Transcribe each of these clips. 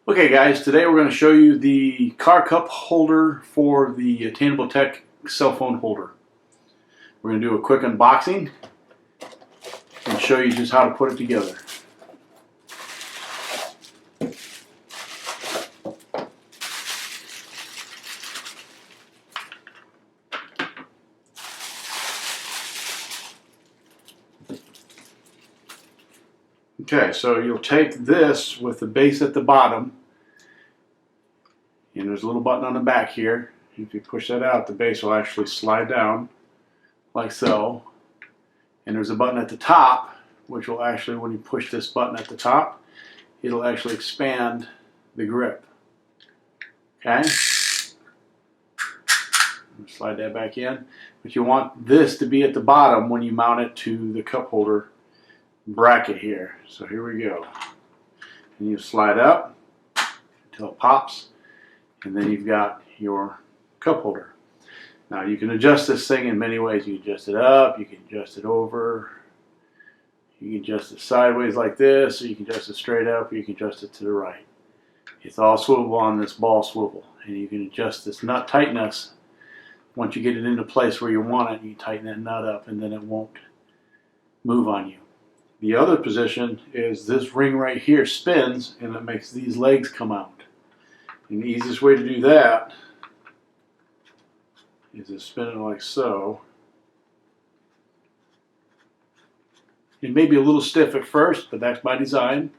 Okay guys, today we're going to show you the car cup holder for the Attainable Tech cell phone holder. We're going to do a quick unboxing and show you just how to put it together. Okay, so you'll take this with the base at the bottom, and there's a little button on the back here. If you push that out, the base will actually slide down like so. And there's a button at the top, which will actually, when you push this button at the top, it'll actually expand the grip. Okay? Slide that back in. But you want this to be at the bottom when you mount it to the cup holder bracket here. So here we go. And you slide up until it pops, and then you've got your cup holder. Now you can adjust this thing in many ways. You can adjust it up, you can adjust it over, you can adjust it sideways like this, or you can adjust it straight up, or you can adjust it to the right. It's all swivel on this ball swivel, and you can adjust this nut tightness. Once you get it into place where you want it, you tighten that nut up, and then it won't move on you. The other position is this ring right here spins, and it makes these legs come out. And the easiest way to do that is to spin it like so. It may be a little stiff at first, but that's by design,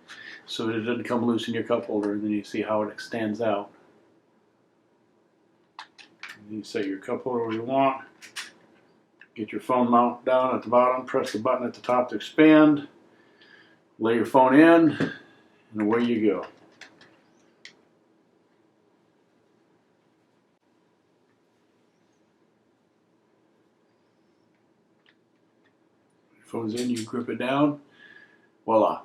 so that it doesn't come loose in your cup holder, and then you see how it extends out. And you set your cup holder where you want. Get your phone mount down at the bottom, press the button at the top to expand, lay your phone in, and away you go. Your phone's in, you grip it down, voila.